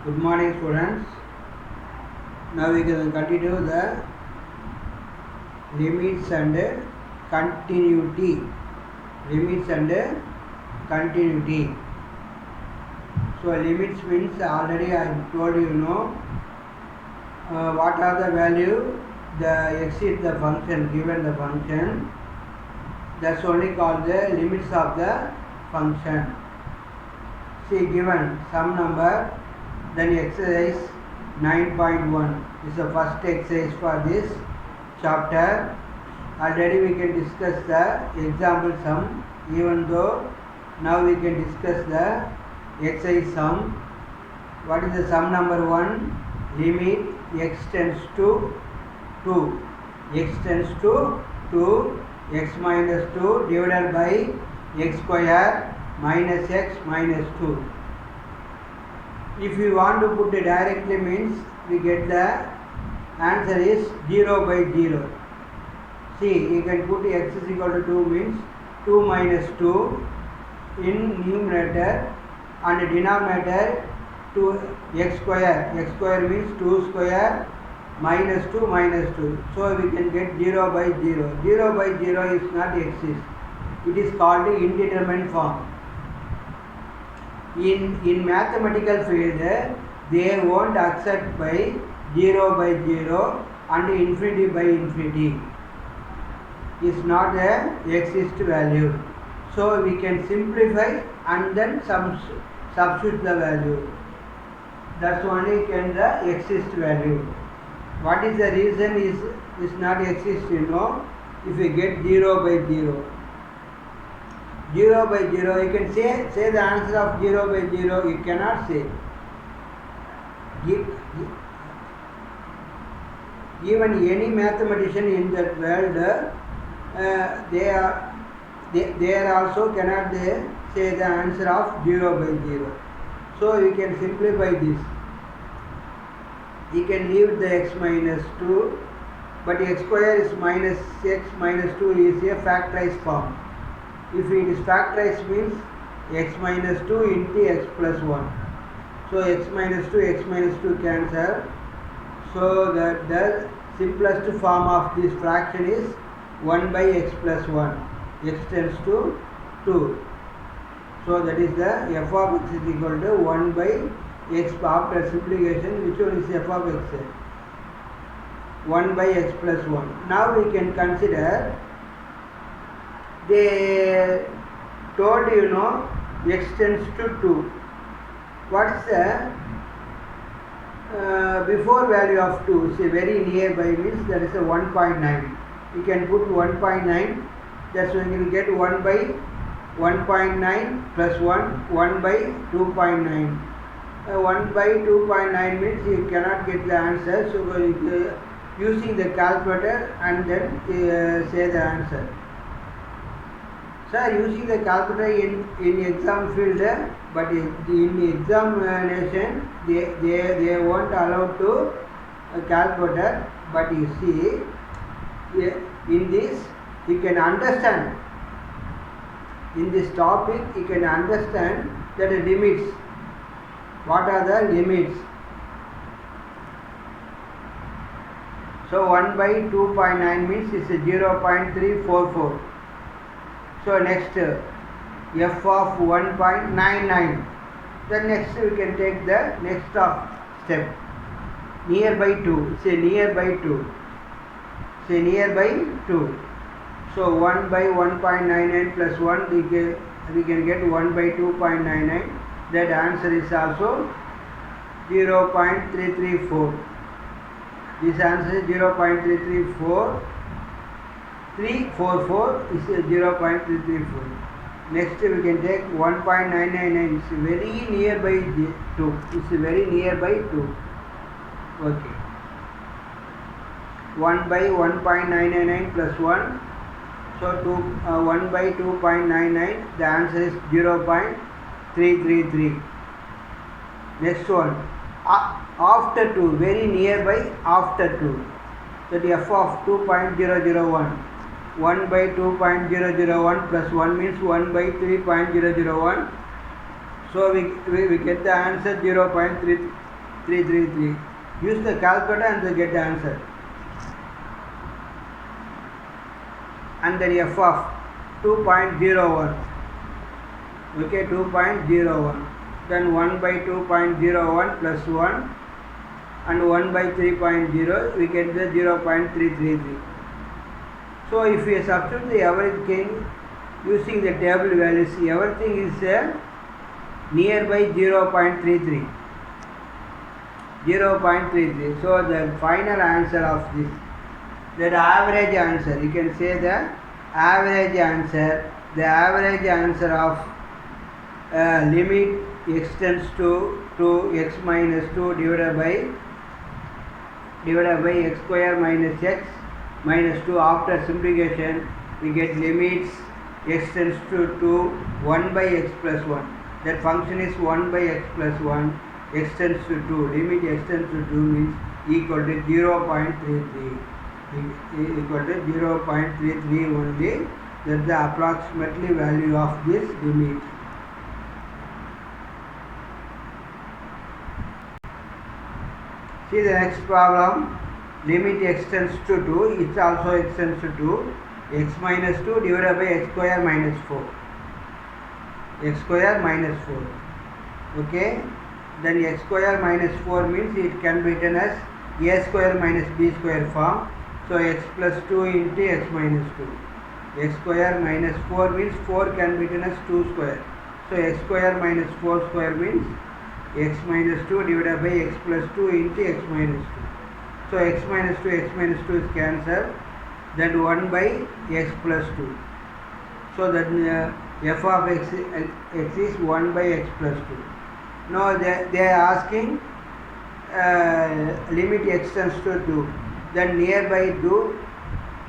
Good morning, students. Now we can continue the limits and continuity. Limits and continuity. So limits means already I told what are the value the exceed the function given the function. That's only called the limits of the function. See, given some number, then exercise 9.1 is the first exercise for this chapter. Already we can discuss the example sum, even though now we can discuss the exercise sum. What is the sum number 1? Limit x tends to 2. X tends to 2, x minus 2 divided by x square minus x minus 2. If we want to put it directly means we get the answer is 0 by 0. See, you can put x is equal to 2 means 2 minus 2 in numerator and denominator 2 x square. X square means 2 square minus 2 minus 2. So we can get 0 by 0. 0 by 0 is not exist. It is called the indeterminate form. In mathematical field, they won't accept by 0 by 0 and infinity by infinity. Is not a exist value. So we can simplify and then substitute the value. That's only can the exist value. What is the reason is not exist, if you get 0 by 0. 0 by 0, you can say the answer of 0 by 0, you cannot say. Even any mathematician in that world, they are also cannot say the answer of 0 by 0. So you can simplify this. You can leave the x minus 2, but x square is minus x minus 2 is a factorized form. If it is factorized means x minus 2 into x plus 1. So x minus 2 cancel. So the simplest form of this fraction is 1 by x plus 1. X tends to 2. So that is the f of x is equal to 1 by x after simplification. Which one is f of x? 1 by x plus 1. Now we can consider, they told x tends to 2. What's the before value of 2? Say very nearby means that is a 1.9. You can put 1.9. That's when you will get 1 by 1.9 plus 1 by 2.9. 1 by 2.9 means you cannot get the answer. So using the calculator and then say the answer. Sir, using the calculator in exam field, but in examination they won't allow to calculator. But you see, in this you can understand. In this topic you can understand that the limits. What are the limits? So 1 by 2.9 means it's 0.344. So next f of 1.99. Then next we can take the next step. Nearby 2. Say nearby 2. Say nearby 2. So 1 by 1.99 plus 1 we can get 1 by 2.99. That answer is also 0.334. This answer is 0.334. 344 is 0.334. Next we can take 1.999. It's very nearby 2. It's very nearby 2. Okay. 1 by 1.999 plus 1. So 1 by 2.99. The answer is 0.333. Next one. After 2. Very nearby after 2. That f of 2.001. 1 by 2.001 plus 1 means 1 by 3.001. So we get the answer 0.333. 333. Use the calculator and get the answer. And then f of 2.01. Okay, 2.01. Then 1 by 2.01 plus 1 and 1 by 3.0, we get the 0.333. So if we substitute the everything using the table values, everything is nearby 0.33. 0.33. So the final answer of this, the average answer, you can say the average answer, of limit x tends to x minus 2 divided by x square minus x minus 2. After simplification, we get limits x tends to 1 by x plus 1. That function is 1 by x plus 1, x tends to 2. Limit x tends to 2 means equal to 0.33. Equal to 0.33 only. That's the approximately value of this limit. See the next problem. Limit x tends to 2, it's also x tends to 2, x minus 2 divided by x square minus 4. X square minus 4. Okay? Then x square minus 4 means it can be written as a square minus b square form. So x plus 2 into x minus 2. X square minus 4 means 4 can be written as 2 square. So x square minus 4 square means x minus 2 divided by x plus 2 into x minus 2. So x minus 2 is cancelled. Then 1 by x plus 2. So that f of x is 1 by x plus 2. Now they are asking limit x tends to 2. Then nearby do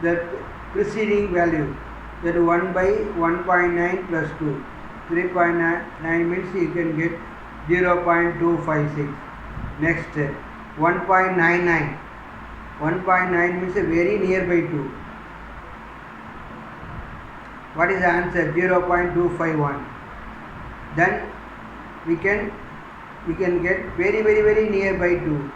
the preceding value. That 1 by 1.9 plus 2. 3.9 means you can get 0.256. Next 1.99. 1.9 means a very nearby 2. What is the answer? 0.251. Then we can get very nearby 2.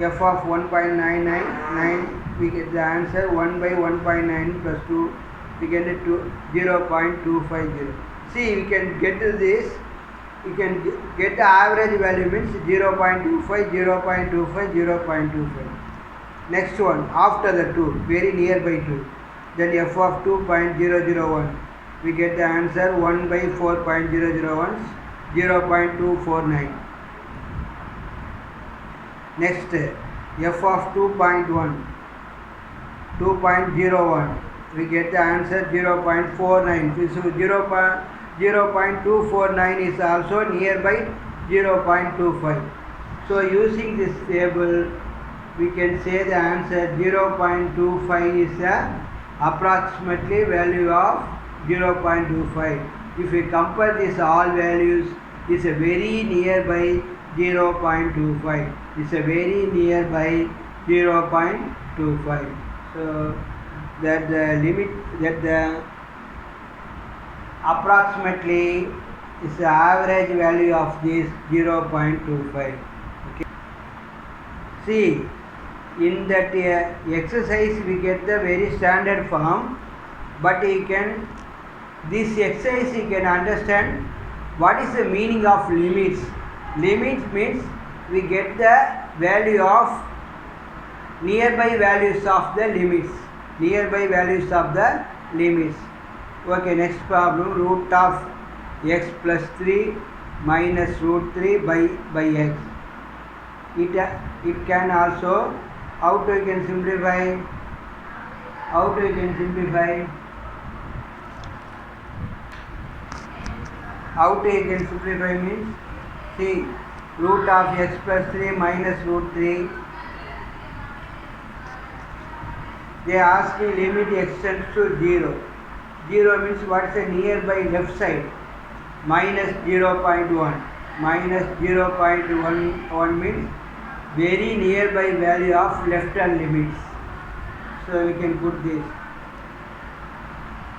F of 1.999, we get the answer 1 by 1.9 plus 2, we get it to 0.250. See, we can get to this, we can get the average value means 0.25, 0.25, 0.25. Next one, after the 2, very nearby 2, then f of 2.001, we get the answer 1 by 4.001, 0.249. Next, f of 2.1, 2.01, we get the answer 0.49. So 0.249 is also nearby 0.25. So using this table, we can say the answer 0.25 is the approximately value of 0.25. If we compare this all values, it's a very nearby 0.25. It's a very nearby 0.25. So that the limit, that the approximately is the average value of this 0.25. Okay. See, in that exercise we get the very standard form, but you can, this exercise you can understand what is the meaning of limits. Limits means we get the value of nearby values of the limits. Nearby values of the limits. Okay, next problem, root of x plus 3 minus root 3 by x. It can also, how to you can simplify? How to you can simplify? How to you can simplify means, see, root of x plus 3 minus root 3. They ask me limit x tends to 0. 0 means what is the nearby left side? Minus 0.1. Minus 0.11 means very nearby value of left hand limits. So we can put this.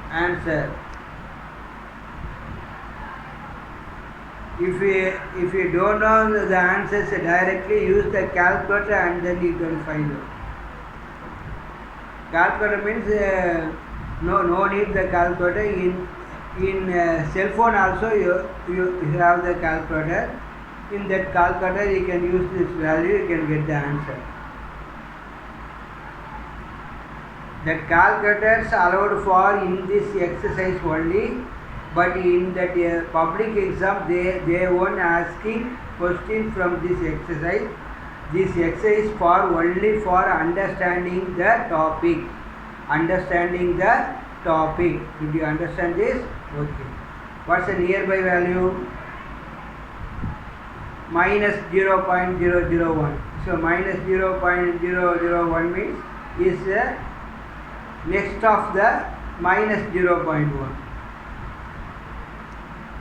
Answer. If you don't know the answers directly, use the calculator and then you can find out. Calculator means no need the calculator. In cell phone also you have the calculator. In that calculator you can use this value, you can get the answer. The calculators allowed for in this exercise only, but in that public exam they won't asking question from this exercise. This exercise for only for understanding the topic. Understanding the topic. Did you understand this? Okay. What's the nearby value? Minus 0.001. So minus 0.001 means is next of the minus 0.1.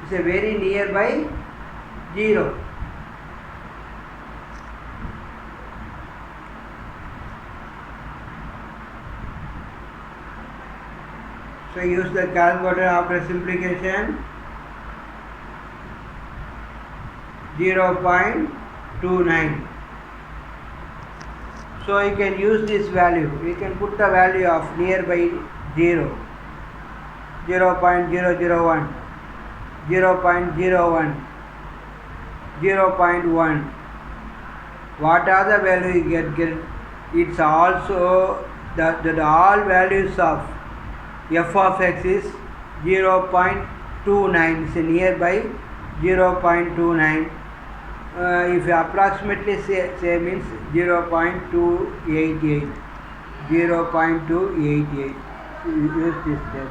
It's a very nearby 0. So use the calculator after simplification. 0.29. So you can use this value. You can put the value of nearby 0. 0.001, 0.01, 0.1. What are the value you get? It's also the all values of f of x is 0.29. It's nearby 0.29. If you approximately say means 0.288. 0.288. Use this step.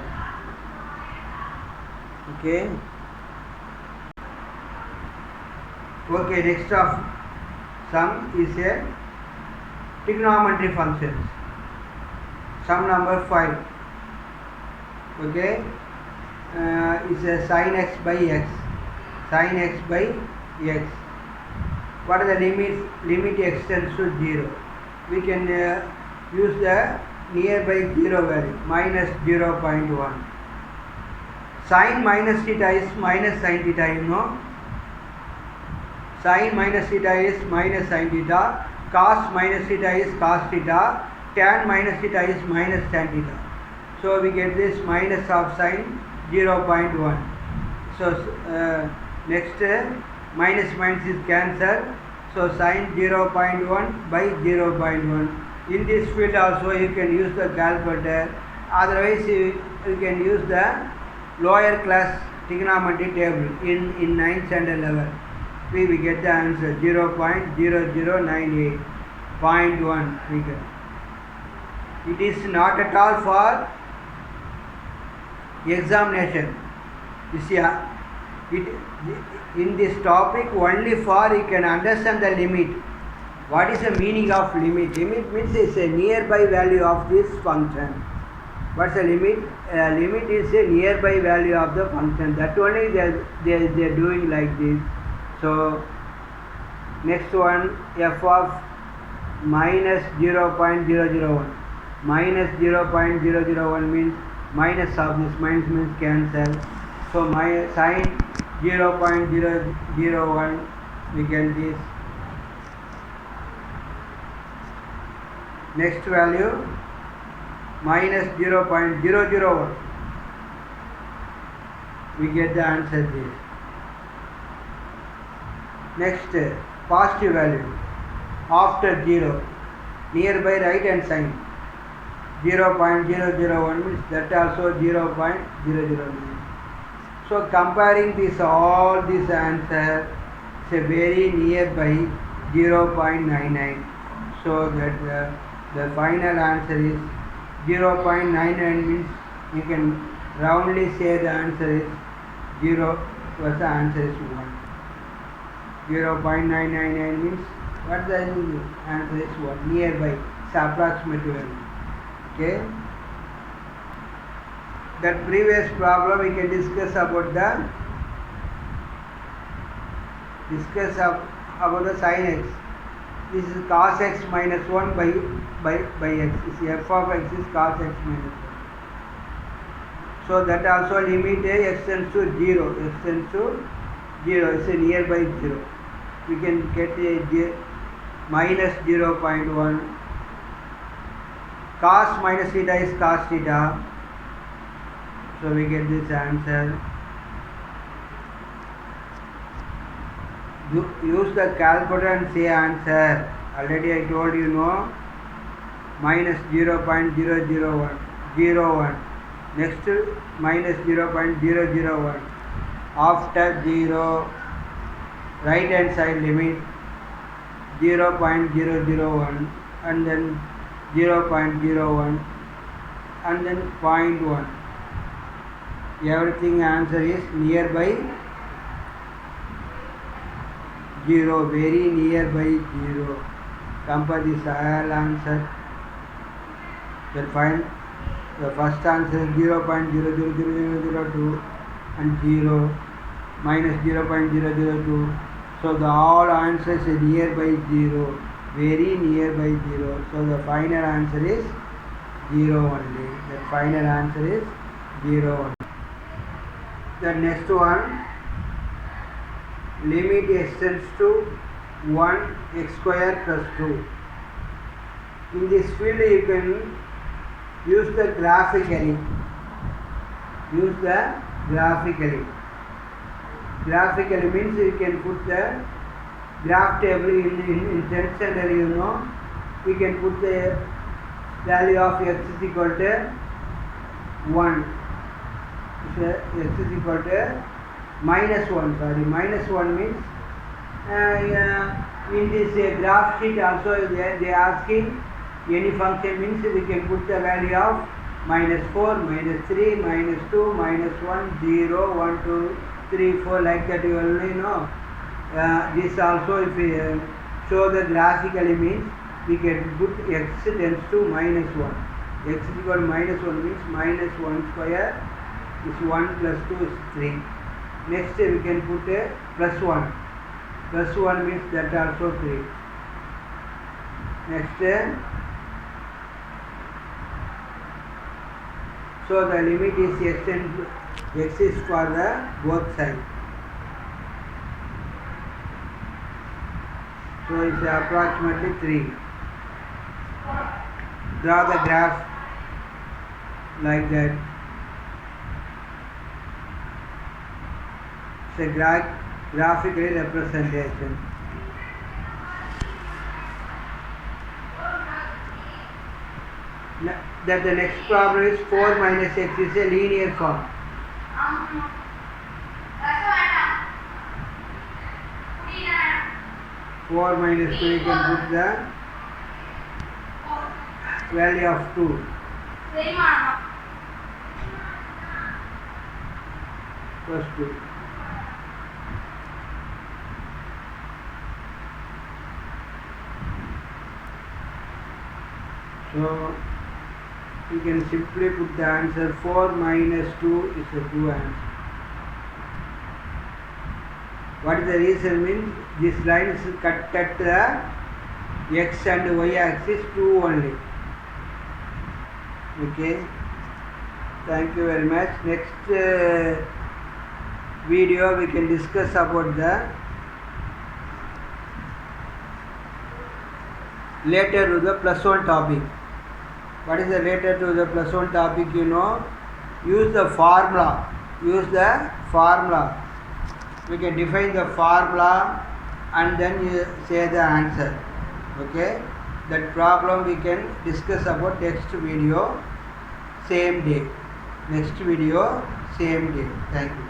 Okay. Okay, next of sum is a trigonometry functions. Sum number 5. Okay. Is a sin x by x. Sin x by x. What are the limits? Limit extends to 0. We can use the nearby 0 value, minus 0.1. Sin minus theta is minus sin theta, you know. Sin minus theta is minus sin theta. Cos minus theta is cos theta. Tan minus theta is minus tan theta. So we get this minus of sin 0.1. So next minus minus is cancelled. So sin 0.1 by 0.1. In this field also you can use the calculator. Otherwise you can use the lower class trigonometry table in 9th standard level. We get the answer 0.0098. 0.1 we get. It is not at all for examination. You see, in this topic only for you can understand the limit. What is the meaning of limit? Limit means it's a nearby value of this function. What's the limit? Limit is a nearby value of the function. That only they are doing like this. So next one, f of minus 0.001. Minus 0.001 means minus of this, minus means cancel. So my sin 0.001 we get this. Next value minus 0.001 we get the answer this. Next positive value after 0 nearby right hand side 0.001 means that also 0.009. So comparing this all this answer is a very nearby 0.99. So that the final answer is 0.99 means you can roundly say the answer is 0 plus the answer is 1. 0.999 means what the answer is 1. Nearby, it's approximate value. Okay. That previous problem we can discuss about the sin x. This is cos x minus 1 by x. This f of x is cos x minus 1. So that also limit a extends to 0. Extends to 0 is a nearby 0. We can get a minus 0.1. Cos minus theta is cos theta. So we get this answer. Use the calculator and say answer. Already I told you, no. Minus 0.001. 01. Next minus 0.001. After 0, right hand side limit 0.001 and then 0.01 and then 0.1. Everything answer is nearby 0, very nearby 0. Compare this all answer. Then find the first answer 0.00002 and 0 minus 0.002. So the all answers are nearby 0, very nearby 0. So the final answer is 0 only. The final answer is 0 only. The next one, limit x tends to 1 x square plus 2. In this field you can use the graphically. Graphically means you can put the graph table in tenth standard, you know. We can put the value of x is equal to 1. So x is equal to minus 1. Minus 1 means in this graph sheet also they are asking any function, means we can put the value of minus 4, minus 3, minus 2, minus 1, 0, 1, 2, 3, 4, like that you only know. This also if we show the graphically means we can put x tends to minus 1. X is equal to minus 1 means minus 1 square is 1 plus 2 is 3. Next we can put a plus 1. Plus 1 means that also 3. Next so the limit is x is for the both sides. So it's approximately 3. Draw the graph like that. It's a graphically representation. That the next problem is 4 minus x is a linear form. 4 minus 2, you can put the value of 2. Plus 2. So you can simply put the answer 4 minus 2 is a true answer. What is the reason means this line is cut at the x and y axis 2 only. Okay. Thank you very much. Next video we can discuss about the later to the plus 1 topic. What is the later to the plus 1 topic, you know? Use the formula. We can define the formula and then you say the answer. Okay? That problem we can discuss about next video, same day. Next video, same day. Thank you.